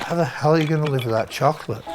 How the hell are you going to live without chocolate?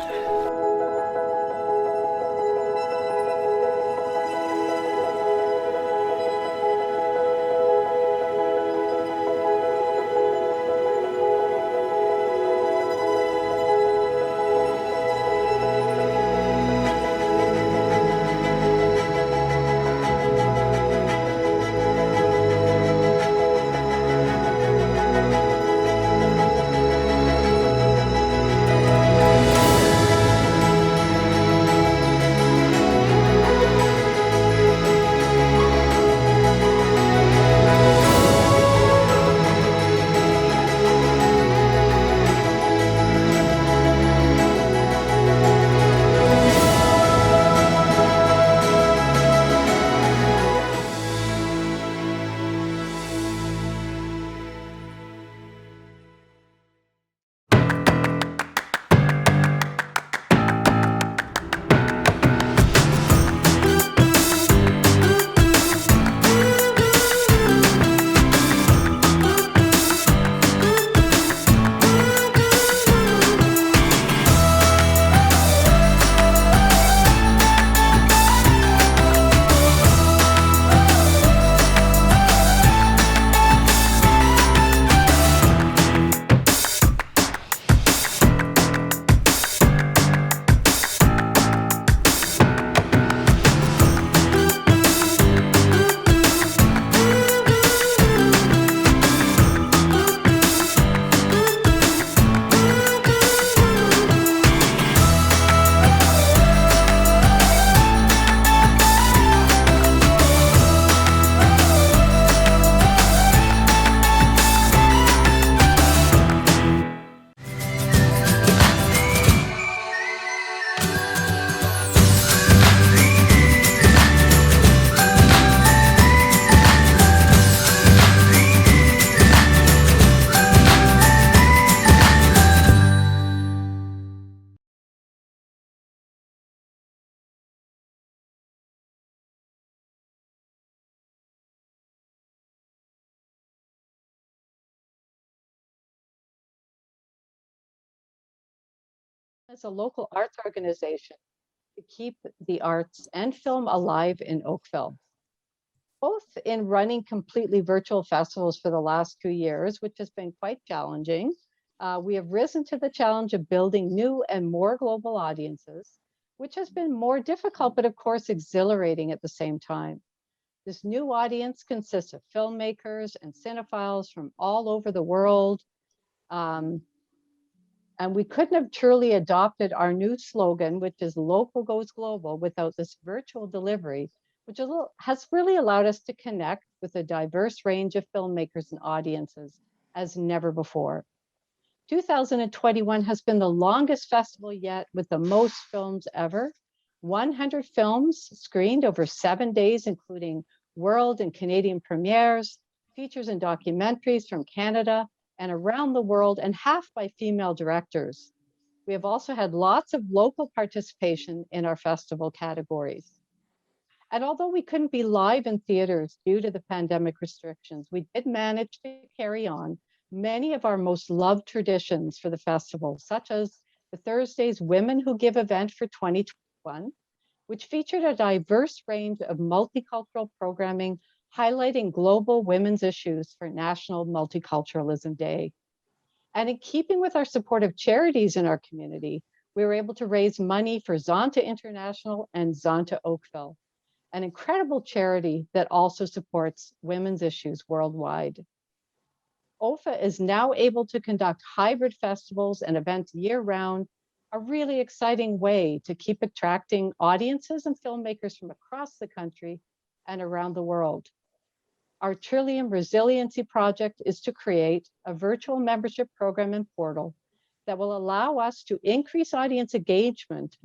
As a local arts organization to keep the arts and film alive in Oakville, both in running completely virtual festivals for the last 2 years, which has been quite challenging. We have risen to the challenge of building new and more global audiences, which has been more difficult, but of course, exhilarating at the same time. This new audience consists of filmmakers and cinephiles from all over the world. Um, and we couldn't have truly adopted our new slogan, which is local goes global, without this virtual delivery, which has really allowed us to connect with a diverse range of filmmakers and audiences as never before. 2021 has been the longest festival yet, with the most films ever. 100 films screened over 7 days, including world and Canadian premieres, features and documentaries from Canada and around the world, and half by female directors. We have also had lots of local participation in our festival categories. And although we couldn't be live in theaters due to the pandemic restrictions, we did manage to carry on many of our most loved traditions for the festival, such as the Thursday's Women Who Give event for 2021, which featured a diverse range of multicultural programming highlighting global women's issues for National Multiculturalism Day. And in keeping with our support of charities in our community, we were able to raise money for Zonta International and Zonta Oakville, an incredible charity that also supports women's issues worldwide. OFFA is now able to conduct hybrid festivals and events year-round, a really exciting way to keep attracting audiences and filmmakers from across the country and around the world. Our Trillium Resiliency Project is to create a virtual membership program and portal that will allow us to increase audience engagement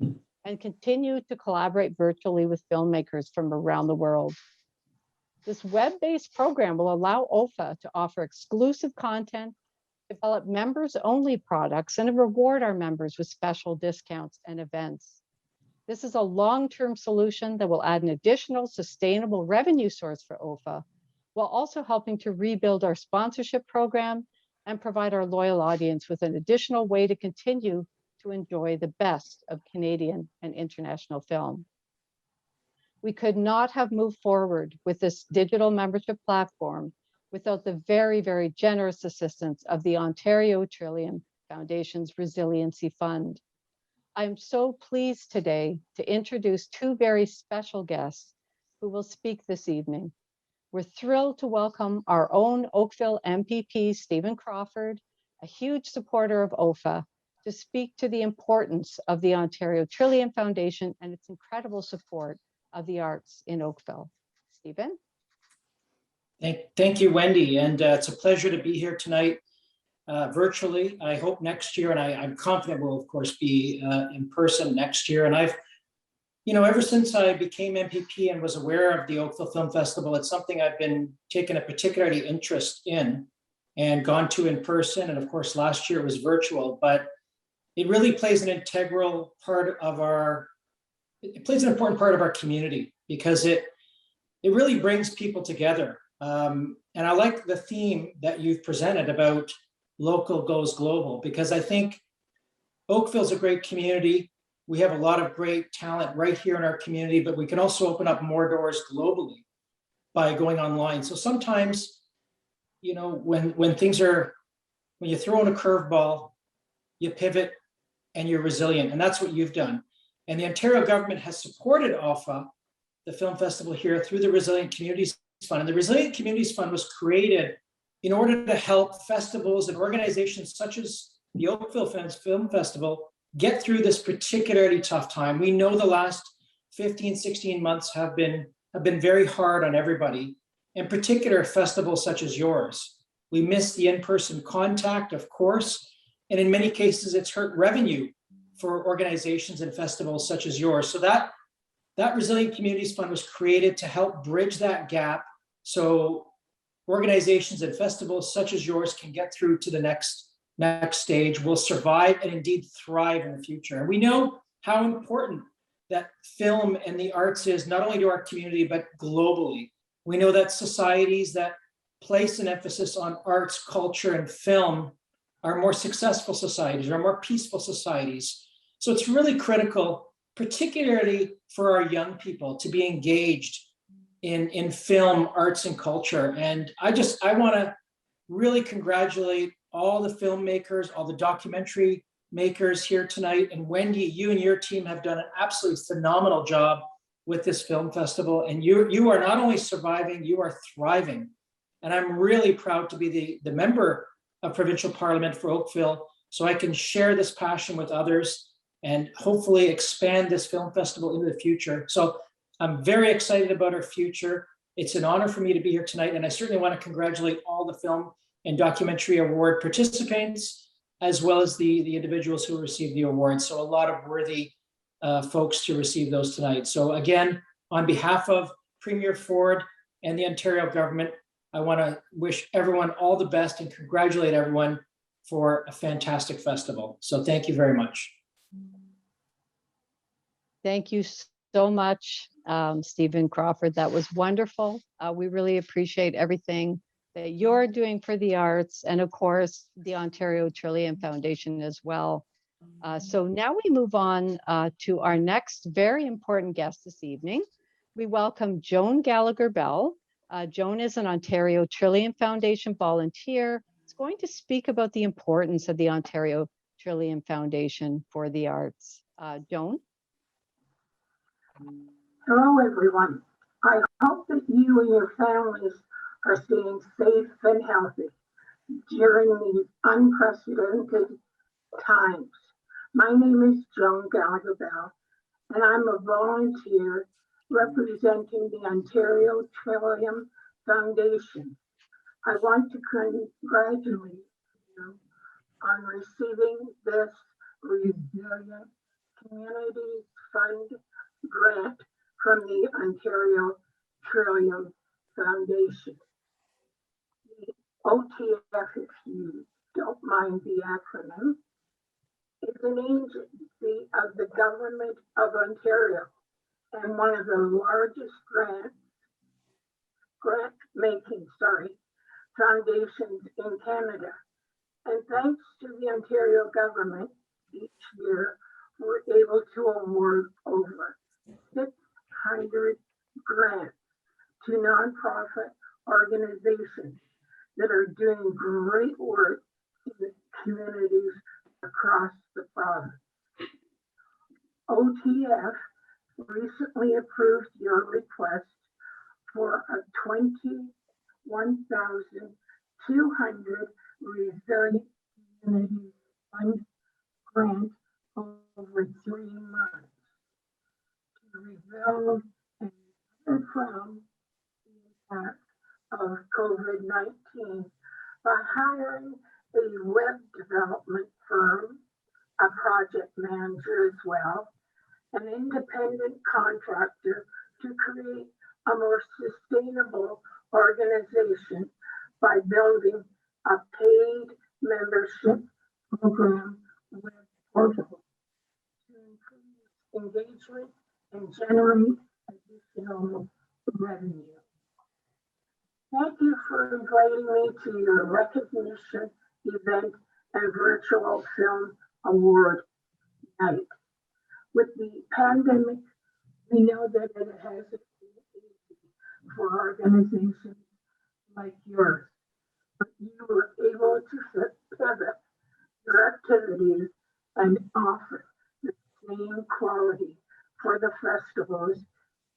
and continue to collaborate virtually with filmmakers from around the world. This web-based program will allow OFFA to offer exclusive content, develop members-only products, and reward our members with special discounts and events. This is a long-term solution that will add an additional sustainable revenue source for OFFA, while also helping to rebuild our sponsorship program and provide our loyal audience with an additional way to continue to enjoy the best of Canadian and international film. We could not have moved forward with this digital membership platform without the very, very generous assistance of the Ontario Trillium Foundation's Resiliency Fund. I'm so pleased today to introduce two very special guests who will speak this evening. We're thrilled to welcome our own Oakville MPP, Stephen Crawford, a huge supporter of OFFA, to speak to the importance of the Ontario Trillium Foundation and its incredible support of the arts in Oakville. Stephen? Thank you, Wendy, and it's a pleasure to be here tonight virtually. I hope next year, and I'm confident we'll of course be in person next year. And I've, ever since I became MPP and was aware of the Oakville Film Festival, it's something I've been taking a particularly interest in and gone to in person. And of course, last year it was virtual, but it really plays an integral part of it plays an important part of our community because it really brings people together. And I like the theme that you've presented about local goes global, because I think Oakville's a great community. We have a lot of great talent right here in our community, but we can also open up more doors globally by going online. So sometimes, when you throw in a curveball, you pivot and you're resilient, and that's what you've done. And the Ontario government has supported OFFA, the film festival here, through the Resilient Communities Fund. And the Resilient Communities Fund was created in order to help festivals and organizations such as the Oakville Film Festival get through this particularly tough time. We know the last 15, 16 months have been very hard on everybody, in particular festivals such as yours. We miss the in-person contact, of course, and in many cases it's hurt revenue for organizations and festivals such as yours. So that Resilient Communities Fund was created to help bridge that gap so organizations and festivals such as yours can get through to the next stage, will survive and indeed thrive in the future. And we know how important that film and the arts is, not only to our community, but globally. We know that societies that place an emphasis on arts, culture, and film are more successful societies, are more peaceful societies. So it's really critical, particularly for our young people, to be engaged in film, arts, and culture. And I want to really congratulate all the filmmakers, all the documentary makers here tonight. And Wendy, you and your team have done an absolutely phenomenal job with this film festival. And you are not only surviving, you are thriving. And I'm really proud to be the member of Provincial Parliament for Oakville, so I can share this passion with others and hopefully expand this film festival into the future. So I'm very excited about our future. It's an honor for me to be here tonight, and I certainly want to congratulate all the Film and Documentary Award participants, as well as the individuals who received the awards. So a lot of worthy folks to receive those tonight. So again, on behalf of Premier Ford and the Ontario government, I want to wish everyone all the best and congratulate everyone for a fantastic festival. So thank you very much. Thank you so much, Stephen Crawford. That was wonderful. We really appreciate everything that you're doing for the arts, and of course, the Ontario Trillium Foundation as well. So now we move on to our next very important guest this evening. We welcome Joan Gallagher-Bell. Joan is an Ontario Trillium Foundation volunteer. She's going to speak about the importance of the Ontario Trillium Foundation for the arts. Joan? Hello, everyone. I hope that you and your families are staying safe and healthy during these unprecedented times. My name is Joan Gallagher-Bell, and I'm a volunteer representing the Ontario Trillium Foundation. I want to congratulate you on receiving this Resilient Communities Fund grant from the Ontario Trillium Foundation. The OTF, if you don't mind the acronym, is an agency of the Government of Ontario and one of the largest grant-making foundations in Canada. And thanks to the Ontario government, each year we're able to award over 600 grants to nonprofit organizations that are doing great work in the communities across the province. OTF recently approved your request for a 21,200 Resilient Community Fund grant over 3 months to rebuild and recover from the impact of COVID-19 by hiring a web development firm, a project manager as well, an independent contractor to create a more sustainable organization by building a paid membership program web portal to increase engagement and generate additional revenue. Thank you for inviting me to your recognition event and virtual film award night. With the pandemic, we know that it hasn't been easy for organizations like yours, but you were able to pivot your activities and offer the same quality for the festivals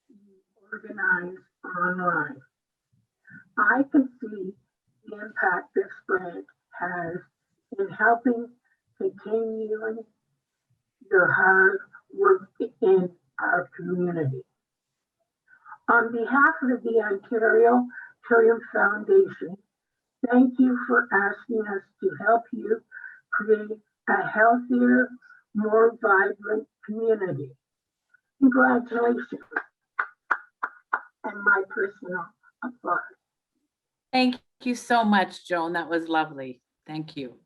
you organize online. I can see the impact this grant has in helping continuing your hard work in our community. On behalf of the Ontario Film Foundation, thank you for asking us to help you create a healthier, more vibrant community. Congratulations, and my personal applause. Thank you so much, Joan. That was lovely. Thank you.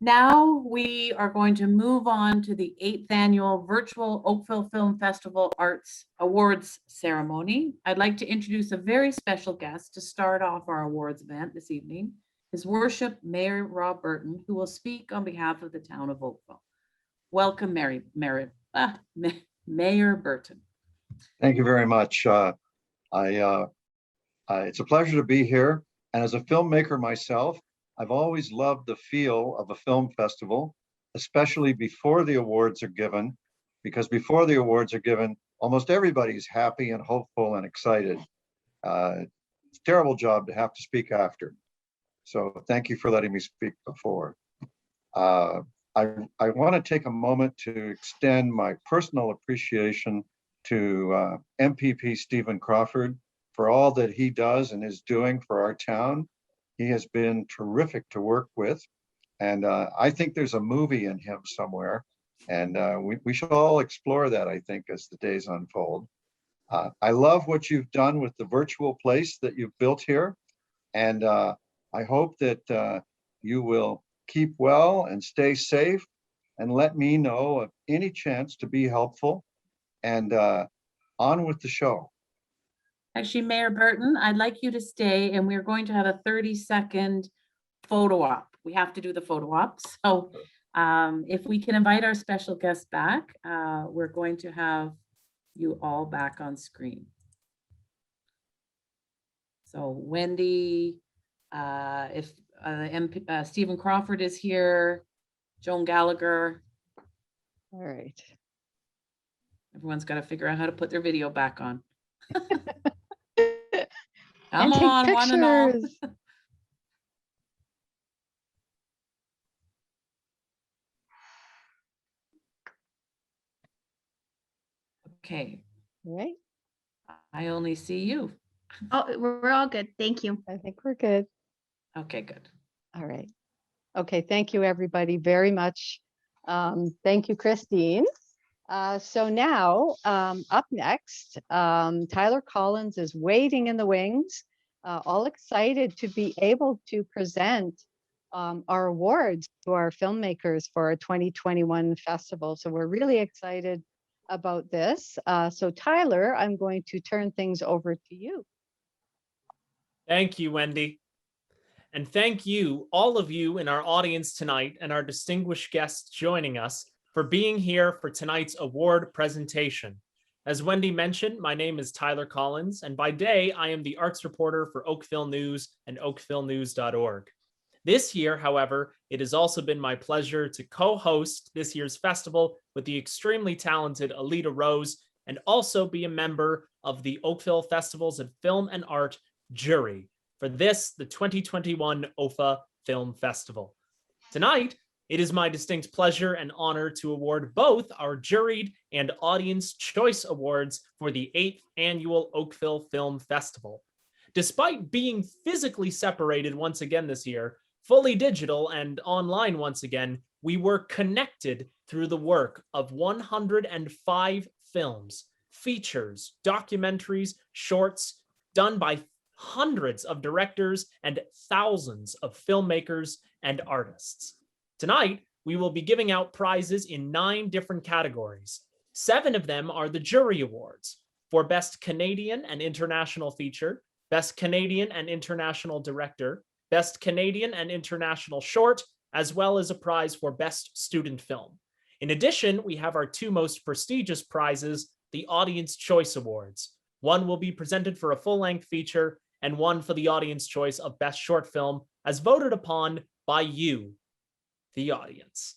Now we are going to move on to the 8th annual virtual Oakville Film Festival Arts Awards ceremony. I'd like to introduce a very special guest to start off our awards event this evening, His Worship Mayor Rob Burton, who will speak on behalf of the town of Oakville. Welcome, Mayor Burton. Thank you very much. It's a pleasure to be here. And as a filmmaker myself, I've always loved the feel of a film festival, especially before the awards are given, because before the awards are given, almost everybody's happy and hopeful and excited. It's a terrible job to have to speak after. So thank you for letting me speak before. I want to take a moment to extend my personal appreciation to MPP Stephen Crawford for all that he does and is doing for our town. He has been terrific to work with. And I think there's a movie in him somewhere. And we should all explore that, I think, as the days unfold. I love what you've done with the virtual place that you've built here. And I hope that you will keep well and stay safe and let me know of any chance to be helpful. And on with the show. Actually, Mayor Burton, I'd like you to stay, and we're going to have a 30-second photo op. We have to do the photo op. So if we can invite our special guest back, we're going to have you all back on screen. So Wendy, if Stephen Crawford is here, Joan Gallagher. All right. Everyone's got to figure out how to put their video back on. And Come take on, one and all. pictures. Okay, Right. I only see you. Oh, we're all good. Thank you. I think we're good. Okay, good. All right. Okay. Thank you, everybody, very much. Thank you, Christine. So now, up next, Tyler Collins is waiting in the wings, all excited to be able to present our awards to our filmmakers for our 2021 festival. So we're really excited about this. So Tyler, I'm going to turn things over to you. Thank you, Wendy. and thank you, all of you in our audience tonight and our distinguished guests joining us for being here for tonight's award presentation. As Wendy mentioned, my name is Tyler Collins, and by day, I am the arts reporter for Oakville News and oakvillenews.org. This year, however, it has also been my pleasure to co-host this year's festival with the extremely talented Alita Rose and also be a member of the Oakville Festivals of Film and Art jury for this, the 2021 OFFA Film Festival. Tonight, it is my distinct pleasure and honor to award both our juried and audience choice awards for the 8th annual Oakville Film Festival. Despite being physically separated once again this year, fully digital and online once again, we were connected through the work of 105 films, features, documentaries, shorts done by hundreds of directors and thousands of filmmakers and artists. Tonight, we will be giving out prizes in 9 different categories. 7 of them are the jury awards for Best Canadian and International Feature, Best Canadian and International Director, Best Canadian and International Short, as well as a prize for Best Student Film. In addition, we have our 2 most prestigious prizes, the Audience Choice Awards. One will be presented for a full-length feature and one for the audience choice of Best Short Film, as voted upon by you, the audience.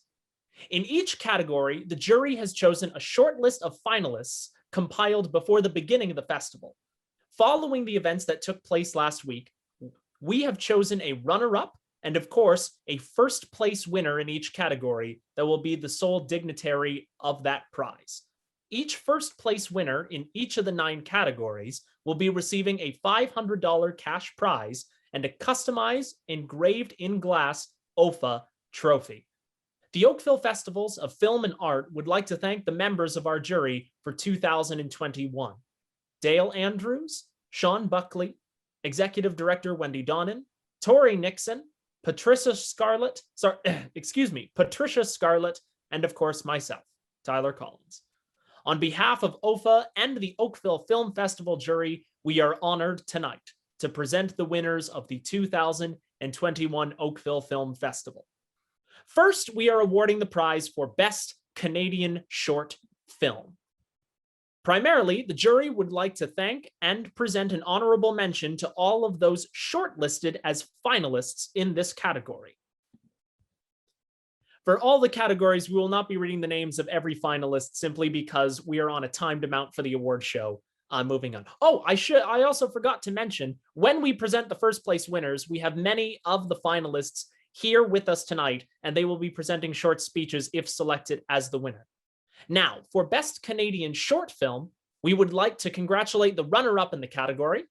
In each category, the jury has chosen a short list of finalists compiled before the beginning of the festival. Following the events that took place last week, we have chosen a runner-up and, of course, a first-place winner in each category that will be the sole dignitary of that prize. Each first-place winner in each of the 9 categories will be receiving a $500 cash prize and a customized, engraved in glass OFFA trophy. The Oakville Festivals of Film and Art would like to thank the members of our jury for 2021. Dale Andrews, Sean Buckley, Executive Director Wendy Donnan, Tori Nixon, Patricia Scarlett, and of course myself, Tyler Collins. On behalf of OFFA and the Oakville Film Festival jury, we are honored tonight to present the winners of the 2021 Oakville Film Festival. First, we are awarding the prize for Best Canadian Short Film. Primarily, the jury would like to thank and present an honorable mention to all of those shortlisted as finalists in this category. For all the categories, we will not be reading the names of every finalist simply because we are on a timed amount for the award show. Moving on. Oh, I also forgot to mention, when we present the first place winners, we have many of the finalists here with us tonight, and they will be presenting short speeches if selected as the winner. Now, for Best Canadian Short Film, we would like to congratulate the runner-up in the category,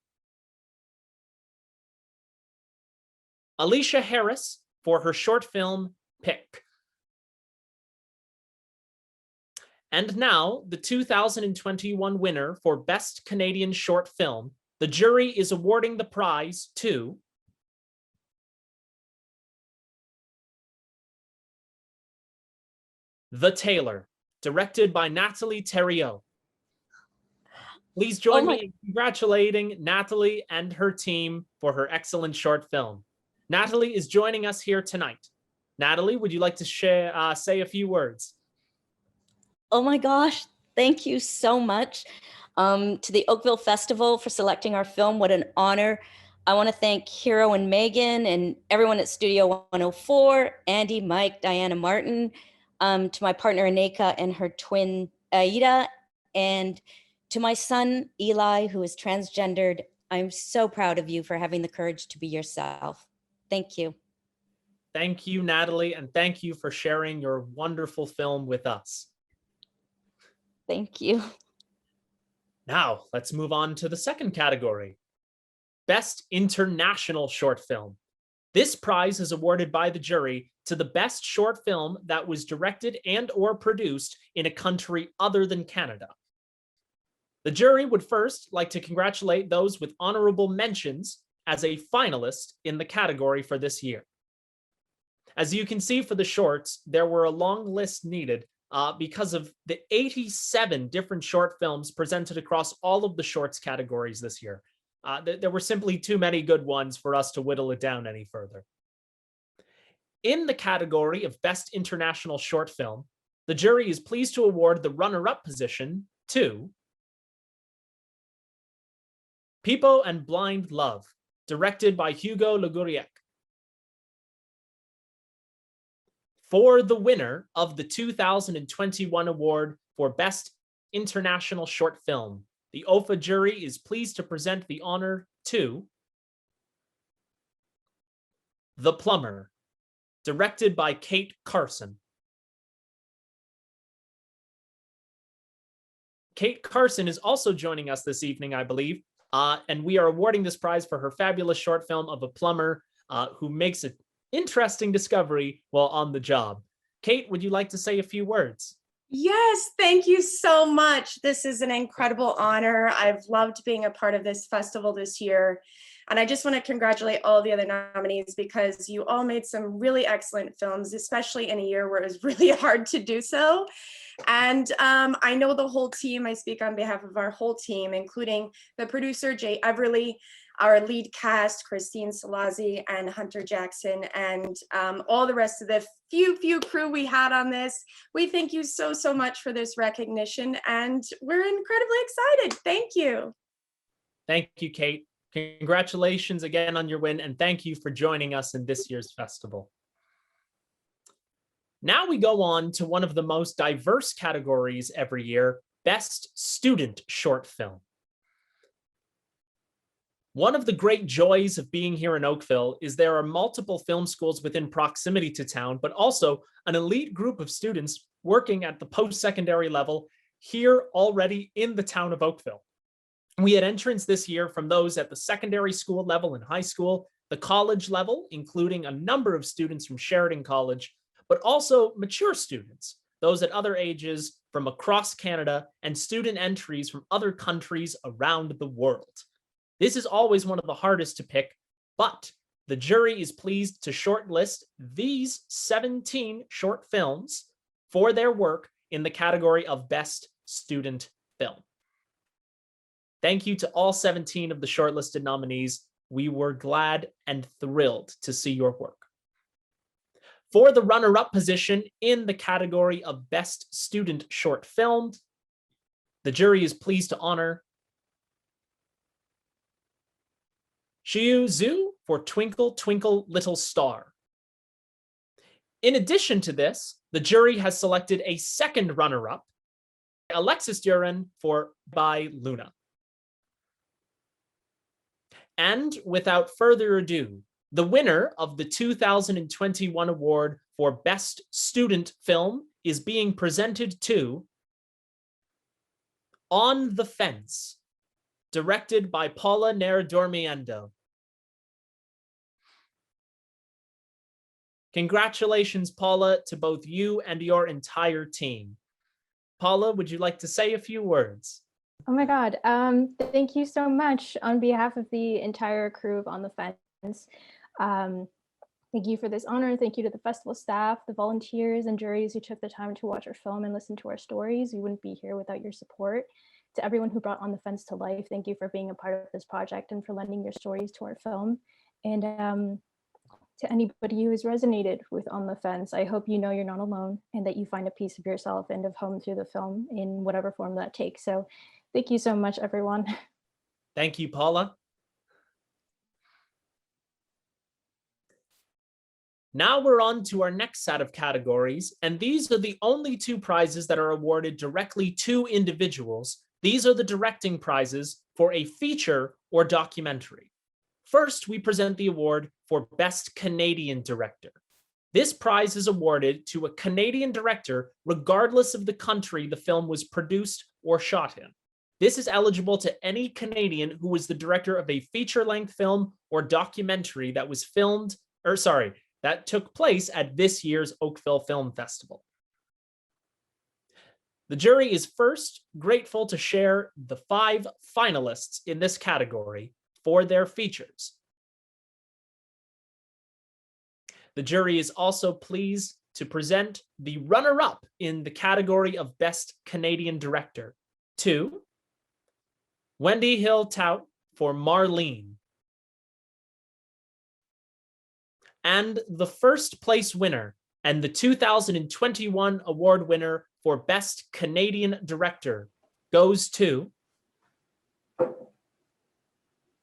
Alicia Harris, for her short film, Pick. And now, the 2021 winner for Best Canadian Short Film, the jury is awarding the prize to The Tailor, directed by Natalie Theriault. Please join me in congratulating Natalie and her team for her excellent short film. Natalie is joining us here tonight. Natalie, would you like to say a few words? Oh my gosh, thank you so much to the Oakville Festival for selecting our film. What an honor. I want to thank Hero and Megan and everyone at Studio 104, Andy, Mike, Diana Martin, to my partner Aneka and her twin Aida, and to my son Eli, who is transgendered. I'm so proud of you for having the courage to be yourself. Thank you. Thank you, Natalie, and thank you for sharing your wonderful film with us. Thank you. Now, let's move on to the second category, Best International Short Film. This prize is awarded by the jury to the best short film that was directed and/or produced in a country other than Canada. The jury would first like to congratulate those with honorable mentions as a finalist in the category for this year. As you can see for the shorts, there were a long list needed because of the 87 different short films presented across all of the shorts categories this year. There were simply too many good ones for us to whittle it down any further. In the category of Best International Short Film, the jury is pleased to award the runner-up position to People and Blind Love, directed by Hugo Leguriec. For the winner of the 2021 award for Best International Short Film, the OFFA jury is pleased to present the honor to The Plumber, directed by Kate Carson. Kate Carson is also joining us this evening, I believe, and we are awarding this prize for her fabulous short film of a plumber who makes an interesting discovery while on the job. Kate, would you like to say a few words? Yes, thank you so much. This is an incredible honor. I've loved being a part of this festival this year. And I just want to congratulate all the other nominees because you all made some really excellent films, especially in a year where it was really hard to do so. And I know the whole team, I speak on behalf of our whole team, including the producer, Jay Everly, our lead cast, Christine Salazzi and Hunter Jackson, and all the rest of the few crew we had on this. We thank you so much for this recognition, and we're incredibly excited. Thank you. Thank you, Kate. Congratulations again on your win, and thank you for joining us in this year's festival. Now we go on to one of the most diverse categories every year, Best Student Short Film. One of the great joys of being here in Oakville is there are multiple film schools within proximity to town, but also an elite group of students working at the post-secondary level here already in the town of Oakville. We had entrants this year from those at the secondary school level and high school, the college level, including a number of students from Sheridan College, but also mature students, those at other ages from across Canada, and student entries from other countries around the world. This is always one of the hardest to pick, but the jury is pleased to shortlist these 17 short films for their work in the category of Best Student Film. Thank you to all 17 of the shortlisted nominees. We were glad and thrilled to see your work. For the runner-up position in the category of Best Student Short Film, the jury is pleased to honor Xiu Zhu for Twinkle, Twinkle, Little Star. In addition to this, the jury has selected a second runner-up, Alexis Duran for By Luna. And without further ado, the winner of the 2021 award for Best Student Film is being presented to On the Fence, directed by Paula Nair Dormiendo. Congratulations, Paula, to both you and your entire team. Paula, would you like to say a few words? Oh my God, thank you so much on behalf of the entire crew of On the Fence. Thank you for this honor. Thank you to the festival staff, the volunteers and juries who took the time to watch our film and listen to our stories. We wouldn't be here without your support. To everyone who brought On the Fence to life, thank you for being a part of this project and for lending your stories to our film. And to anybody who has resonated with On the Fence, I hope you know you're not alone and that you find a piece of yourself and of home through the film in whatever form that takes. So thank you so much, everyone. Thank you, Paula. Now we're on to our next set of categories, and these are the only two prizes that are awarded directly to individuals. These are the directing prizes for a feature or documentary. First, we present the award for Best Canadian Director. This prize is awarded to a Canadian director regardless of the country the film was produced or shot in. This is eligible to any Canadian who was the director of a feature-length film or documentary that was that took place at this year's Oakville Film Festival. The jury is first grateful to share the 5 finalists in this category for their features. The jury is also pleased to present the runner-up in the category of Best Canadian Director to Wendy Hill Tout for Marlene. And the first place winner and the 2021 award winner for Best Canadian Director goes to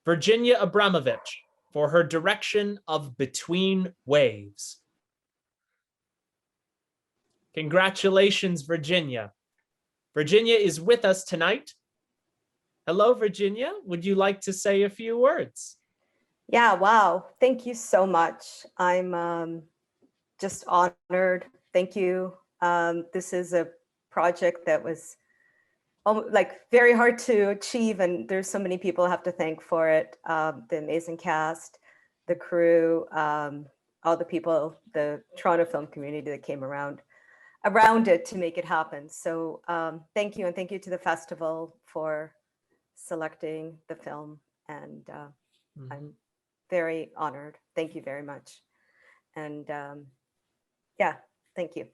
Virginia Abramovich for her direction of Between Waves. Congratulations, Virginia. Virginia is with us tonight. Hello, Virginia. Would you like to say a few words? Yeah, wow. Thank you so much. I'm just honored. Thank you. This is a project that was like very hard to achieve, and there's so many people I have to thank for it. The amazing cast, the crew, all the people, the Toronto film community that came around it to make it happen. So thank you, and thank you to the festival for selecting the film. And I'm very honored. Thank you very much. And yeah, thank you.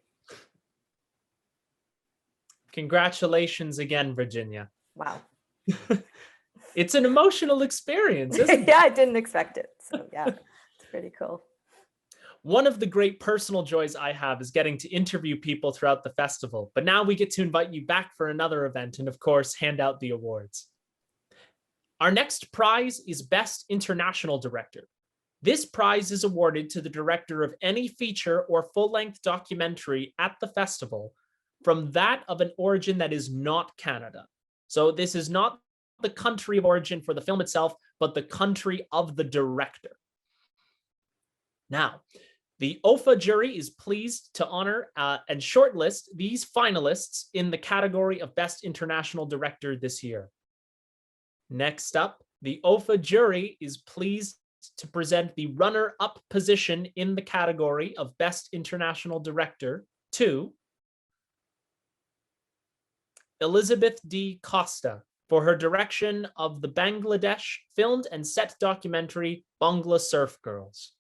Congratulations again, Virginia. Wow. It's an emotional experience, isn't it? Yeah, I didn't expect it. So yeah, it's pretty cool. One of the great personal joys I have is getting to interview people throughout the festival, but now we get to invite you back for another event and of course, hand out the awards. Our next prize is Best International Director. This prize is awarded to the director of any feature or full-length documentary at the festival from that of an origin that is not Canada. So this is not the country of origin for the film itself, but the country of the director. Now, the OFFA jury is pleased to honor and shortlist these finalists in the category of Best International Director this year. Next up, the OFFA jury is pleased to present the runner-up position in the category of Best International Director to Elizabeth D. Costa for her direction of the Bangladesh filmed and set documentary Bangla Surf Girls.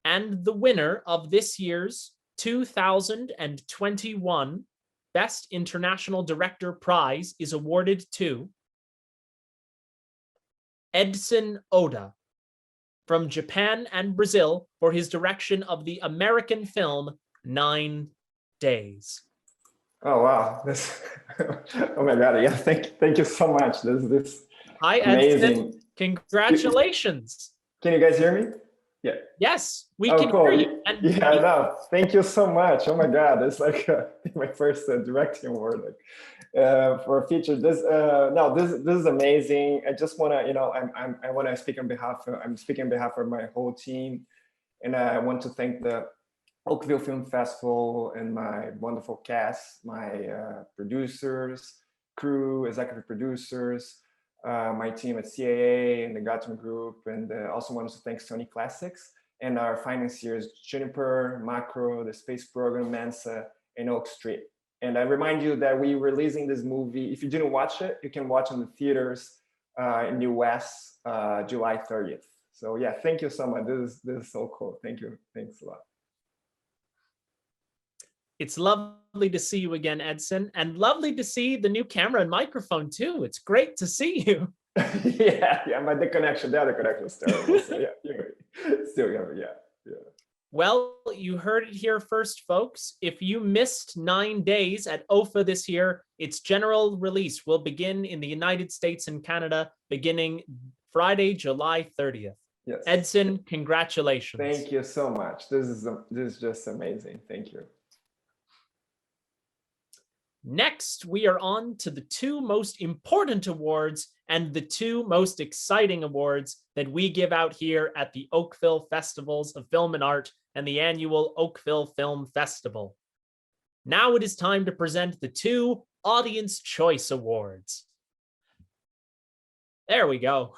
And the winner of this year's 2021 Best International Director Prize is awarded to Edson Oda from Japan and Brazil for his direction of the American film 9 Days. Oh wow! This, oh my God! Yeah, thank you so much. This Hi, amazing. Edson. Congratulations. Can you guys hear me? Yeah. Yes, we Oh, can cool. hear you. And Yeah, no, thank you so much. Oh my God, it's like my first directing award, like for a feature. This is amazing. I just want to, I want to speak on behalf. I'm speaking on behalf of my whole team, and I want to thank the Oakville Film Festival and my wonderful cast, my producers, crew, executive producers, my team at CAA and the Gotham Group, and also want to thank Sony Classics and our financiers, Juniper, Macro, the Space Program, Mensa, and Oak Street. And I remind you that we're releasing this movie. If you didn't watch it, you can watch in the theaters in the US, July 30th. So yeah, thank you so much. This is so cool. Thank you. Thanks a lot. it's lovely to see you again, Edson, and lovely to see the new camera and microphone too. It's great to see you. yeah, but the other connection is terrible. So yeah, yeah. Well, you heard it here first, folks. If you missed 9 days at OFFA this year, its general release will begin in the United States and Canada beginning Friday, July 30th. Yes. Edson, congratulations. Thank you so much. This is just amazing. Thank you. Next, we are on to the two most important awards and the two most exciting awards that we give out here at the Oakville Festivals of Film and Art and the annual Oakville Film Festival. Now it is time to present the two Audience Choice Awards. There we go.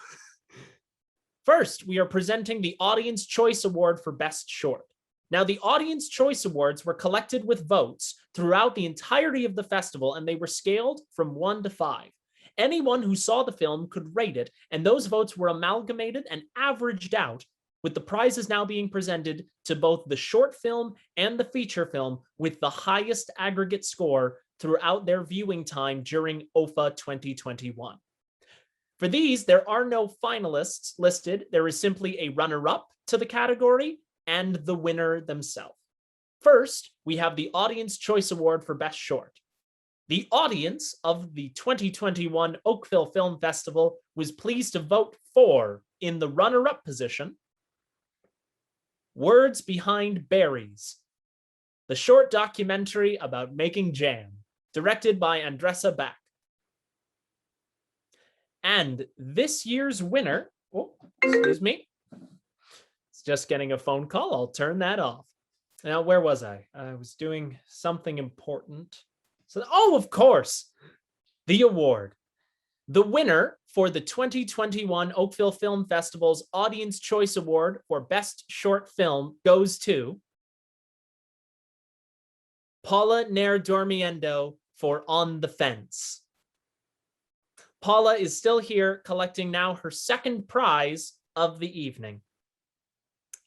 First, we are presenting the Audience Choice Award for Best Short. Now, the Audience Choice Awards were collected with votes throughout the entirety of the festival, and they were scaled from 1 to 5. Anyone who saw the film could rate it, and those votes were amalgamated and averaged out, with the prizes now being presented to both the short film and the feature film with the highest aggregate score throughout their viewing time during OFFA 2021. For these, there are no finalists listed. There is simply a runner-up to the category and the winner themselves. First, we have the Audience Choice Award for Best Short. The audience of the 2021 Oakville Film Festival was pleased to vote for, in the runner-up position, Words Behind Berries, the short documentary about making jam, directed by Andressa Back. And this year's winner, oh, excuse me, it's just getting a phone call. I'll turn that off. Now, where was I? I was doing something important. So, oh, of course, the award. The winner for the 2021 Oakville Film Festival's Audience Choice Award for Best Short Film goes to Paula Nair Dormiendo for On the Fence. Paula is still here, collecting now her second prize of the evening.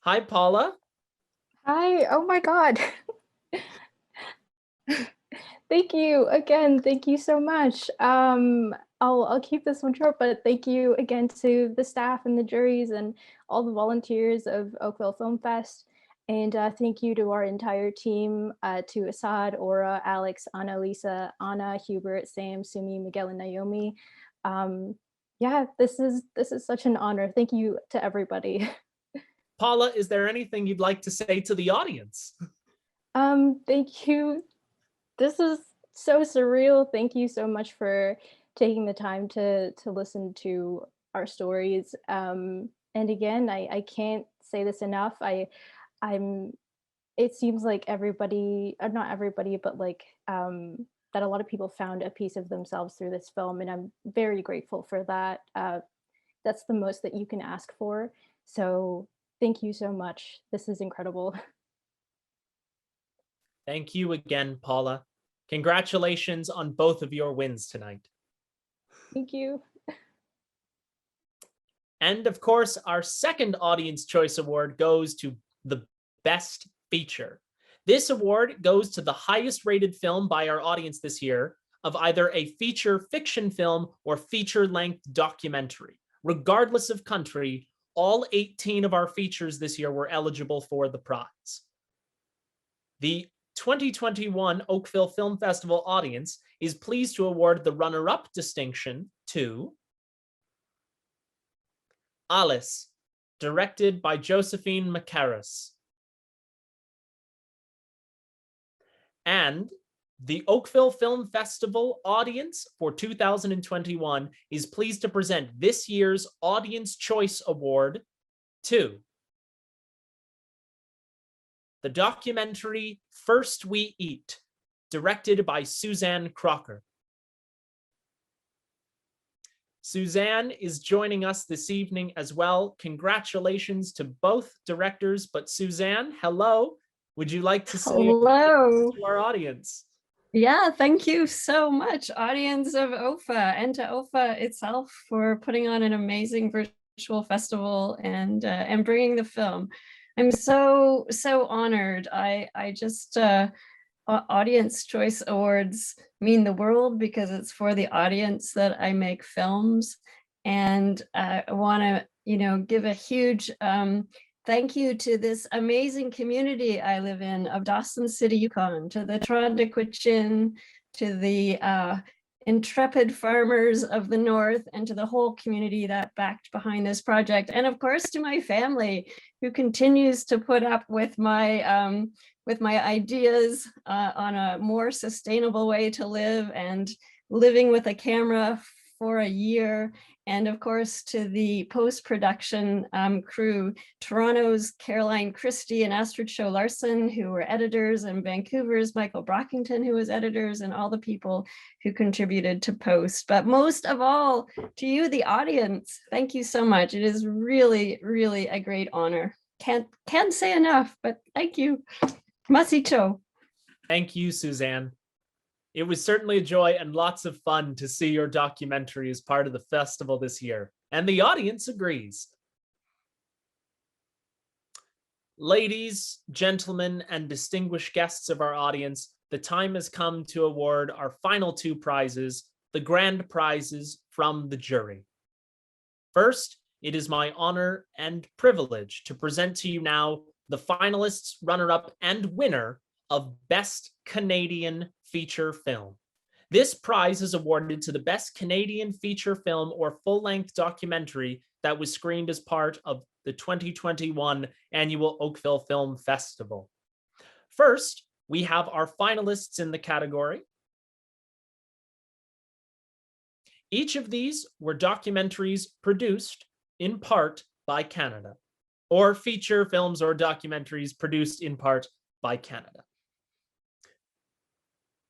Hi, Paula. Hi, oh my God. Thank you again. Thank you so much. I'll keep this one short, but thank you again to the staff and the juries and all the volunteers of Oakville Film Fest. And thank you to our entire team, to Assad, Aura, Alex, Anna, Lisa, Anna, Hubert, Sam, Sumi, Miguel, and Naomi. Yeah, this is such an honor. Thank you to everybody. Paula, is there anything you'd like to say to the audience? Thank you. This is so surreal. Thank you so much for taking the time to listen to our stories. And again, I can't say this enough. It seems like everybody, not everybody, but like that a lot of people found a piece of themselves through this film, and I'm very grateful for that. That's the most that you can ask for. So thank you so much. This is incredible. Thank you again, Paula. Congratulations on both of your wins tonight. Thank you. And of course, our second Audience Choice Award goes to the Best Feature. This award goes to the highest rated film by our audience this year of either a feature fiction film or feature-length documentary. Regardless of country, all 18 of our features this year were eligible for the prize. The 2021 Oakville Film Festival audience is pleased to award the runner-up distinction to Alice, directed by Josephine Macaris. And the Oakville Film Festival audience for 2021 is pleased to present this year's Audience Choice Award to the documentary First We Eat, directed by Suzanne Crocker. Suzanne is joining us this evening as well. Congratulations to both directors, but Suzanne, hello. Would you like to say hello to our audience? Yeah, thank you so much, audience of OFFA, and to OFFA itself for putting on an amazing virtual festival and bringing the film. I'm so honored. I just Audience Choice Awards mean the world because it's for the audience that I make films, and I want to give a huge thank you to this amazing community I live in of Dawson City, Yukon, to the Trondequichin, to the intrepid farmers of the North, and to the whole community that backed behind this project. And of course, to my family who continues to put up with my ideas on a more sustainable way to live and living with a camera for a year. And of course, to the post-production crew, Toronto's Caroline Christie and Astrid Cho Larson, who were editors, and Vancouver's Michael Brockington, who was editors, and all the people who contributed to post. But most of all, to you, the audience, thank you so much. It is really, really a great honor. Can't say enough, but thank you. Masicho. Thank you, Suzanne. It was certainly a joy and lots of fun to see your documentary as part of the festival this year, and the audience agrees. Ladies, gentlemen, and distinguished guests of our audience, the time has come to award our final two prizes, the grand prizes from the jury. First, it is my honor and privilege to present to you now the finalists, runner-up, and winner of Best Canadian Feature Film. This prize is awarded to the best Canadian feature film or full-length documentary that was screened as part of the 2021 annual Oakville Film Festival. First, we have our finalists in the category. Each of these were documentaries produced in part by Canada, or feature films or documentaries produced in part by Canada.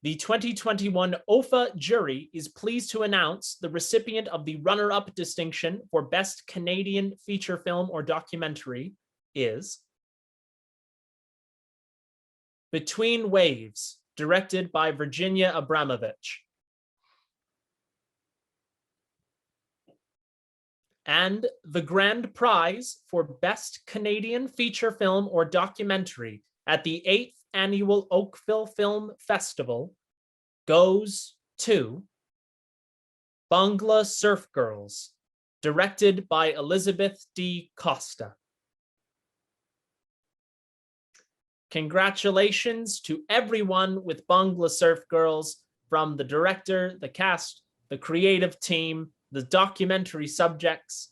The 2021 OFFA jury is pleased to announce the recipient of the runner-up distinction for Best Canadian Feature Film or Documentary is Between Waves, directed by Virginia Abramovich. And the grand prize for Best Canadian Feature Film or Documentary at the 8th Annual Oakville Film Festival goes to Bangla Surf Girls, directed by Elizabeth D. Costa. Congratulations to everyone with Bangla Surf Girls, from the director, the cast, the creative team, the documentary subjects.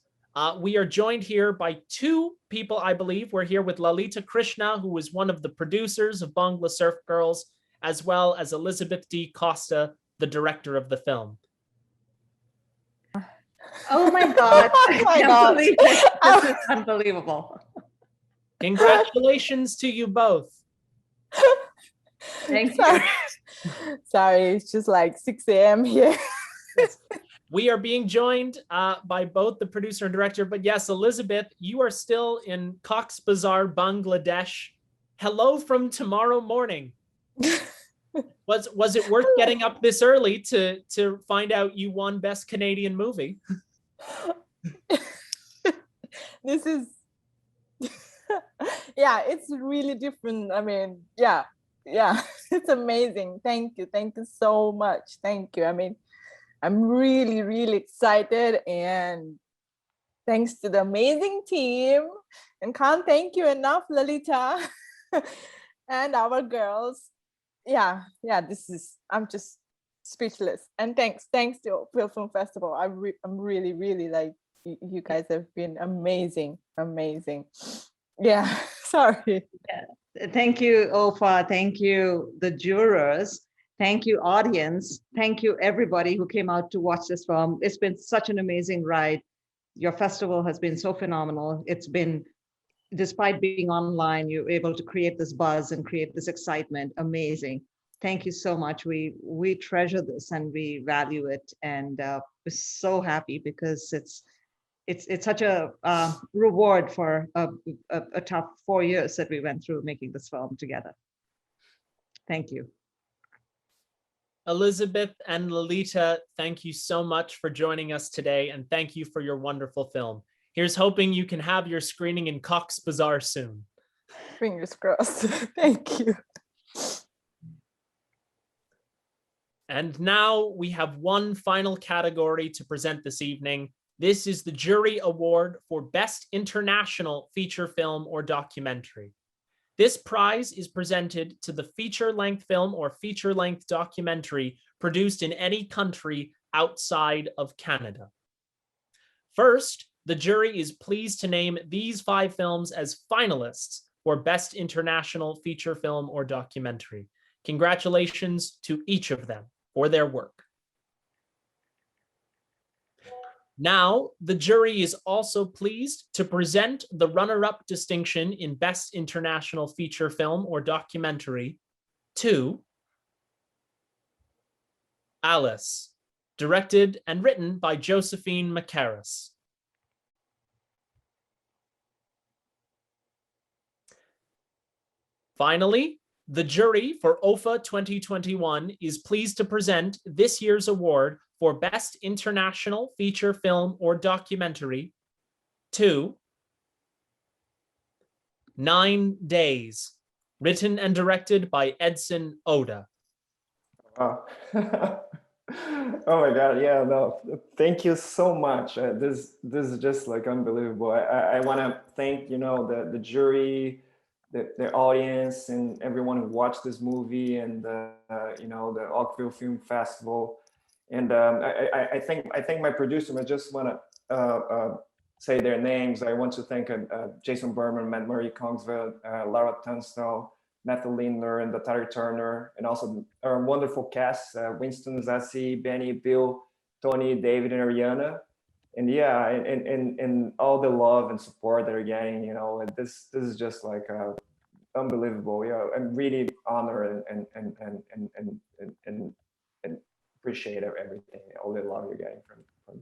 We are joined here by two people, I believe. We're here with Lalita Krishna, who was one of the producers of Bangla Surf Girls, as well as Elizabeth D. Costa, the director of the film. Oh my God. Oh my I can't God. believe it. This is unbelievable. Congratulations to you both. Thank you. Sorry. Sorry, it's just like 6 a.m. here. We are being joined by both the producer and director, but yes, Elizabeth, you are still in Cox's Bazar, Bangladesh. Hello from tomorrow morning. Was it worth getting up this early to find out you won Best Canadian Movie? This is, yeah, it's really different. I mean, yeah, it's amazing. Thank you so much. Thank you. I mean, I'm really, really excited, and thanks to the amazing team, and can't thank you enough, Lalita, and our girls. Yeah, I'm just speechless. And thanks to Oakville Film Festival. I'm really, really, like, you guys have been amazing. Yeah, sorry. Thank you, OFFA. Thank you, the jurors. Thank you, audience. Thank you, everybody who came out to watch this film. It's been such an amazing ride. Your festival has been so phenomenal. It's been, despite being online, you're able to create this buzz and create this excitement. Amazing. Thank you so much. We treasure this and we value it. And we're so happy because it's such a reward for a tough 4 years that we went through making this film together. Thank you. Elizabeth and Lalita, thank you so much for joining us today, and thank you for your wonderful film. Here's hoping you can have your screening in Cox's Bazar soon. Fingers crossed. Thank you. And now we have one final category to present this evening. This is the Jury Award for Best International Feature Film or Documentary. This prize is presented to the feature-length film or feature-length documentary produced in any country outside of Canada. First, the jury is pleased to name these 5 films as finalists for Best International Feature Film or Documentary. Congratulations to each of them for their work. Now, the jury is also pleased to present the runner-up distinction in Best International Feature Film or Documentary to Alice, directed and written by Josephine Macaris. Finally, the jury for OFFA 2021 is pleased to present this year's award for Best International Feature Film or Documentary to 9 Days, written and directed by Edson Oda. Oh. Oh my God, yeah, no, thank you so much. This is just like unbelievable. I want to thank, you know, the jury, the audience, and everyone who watched this movie, and you know, the Oakville Film Festival. And I think my producer, I just want to say their names. I want to thank Jason Berman, Matt Murray Kongsveld, Laura Tunstall, Matthew Lindner, and Tari Turner, and also our wonderful cast, Winston, Zassi, Benny, Bill, Tony, David, and Ariana. And yeah, and all the love and support that are getting, you know, and this is just like unbelievable. Yeah, I'm really honored and appreciate everything, all the love you're getting from.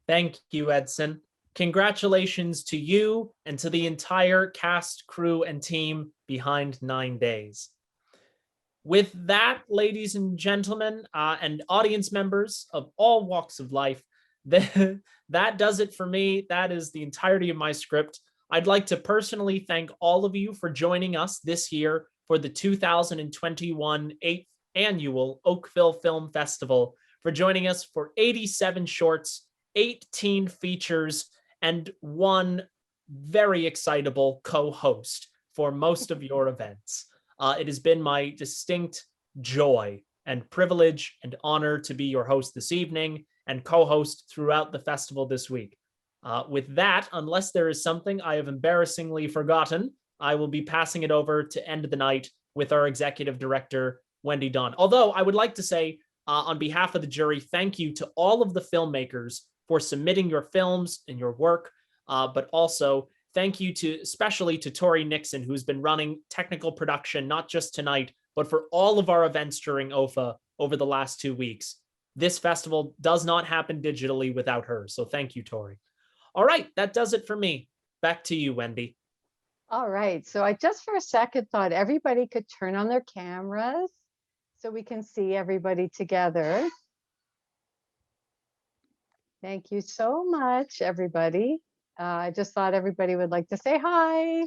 Thank you, Edson. Congratulations to you and to the entire cast, crew, and team behind 9 Days. With that, ladies and gentlemen, and audience members of all walks of life, that does it for me. That is the entirety of my script. I'd like to personally thank all of you for joining us this year for the 2021 8th Annual Oakville Film Festival, for joining us for 87 shorts, 18 features, and one very excitable co-host for most of your events. It has been my distinct joy and privilege and honor to be your host this evening and co-host throughout the festival this week. With that, unless there is something I have embarrassingly forgotten, I will be passing it over to end the night with our executive director, Wendy Dawn. Although I would like to say, on behalf of the jury, thank you to all of the filmmakers for submitting your films and your work, but also thank you especially to Tori Nixon, who's been running technical production, not just tonight, but for all of our events during OFFA over the last 2 weeks. This festival does not happen digitally without her, so thank you, Tori. All right, that does it for me. Back to you, Wendy. All right, so I just for a second thought everybody could turn on their cameras so we can see everybody together. Thank you so much, everybody. I just thought everybody would like to say hi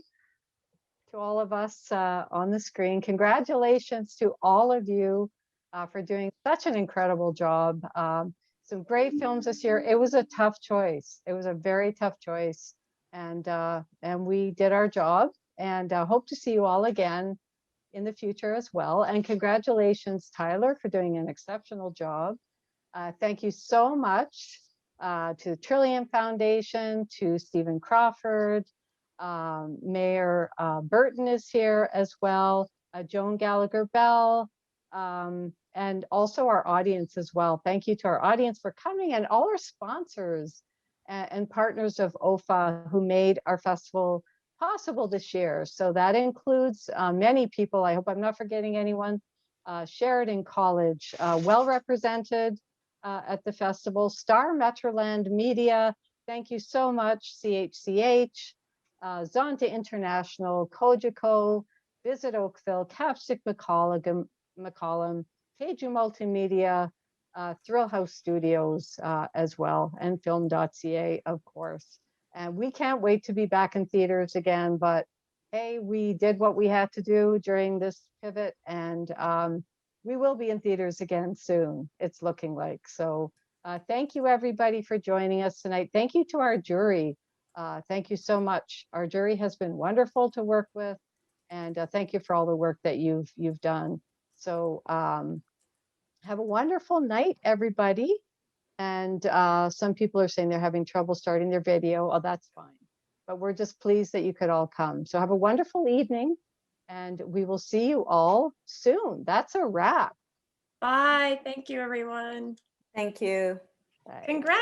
to all of us on the screen. Congratulations to all of you for doing such an incredible job. Some great films this year. It was a tough choice. It was a very tough choice, and we did our job. And hope to see you all again in the future as well. And congratulations, Tyler, for doing an exceptional job. Thank you so much to the Trillium Foundation, to Stephen Crawford, Mayor Burton is here as well, Joan Gallagher Bell, and also our audience as well. Thank you to our audience for coming, and all our sponsors and partners of OFFA who made our festival possible this year. So that includes many people. I hope I'm not forgetting anyone. Sheridan College, well represented at the festival. Star Metroland Media, thank you so much. CHCH, Zonta International, Kojiko, Visit Oakville, Capstick McCollum, Keiju Multimedia, Thrill House Studios as well, and Film.ca, of course. And we can't wait to be back in theaters again, but hey, we did what we had to do during this pivot, and we will be in theaters again soon, it's looking like. So thank you everybody for joining us tonight. Thank you to our jury. Thank you so much. Our jury has been wonderful to work with, and thank you for all the work that you've done. So have a wonderful night, everybody. And some people are saying they're having trouble starting their video. Oh, that's fine. But we're just pleased that you could all come. So have a wonderful evening, and we will see you all soon. That's a wrap. Bye. Thank you, everyone. Thank you. Bye. Congrats.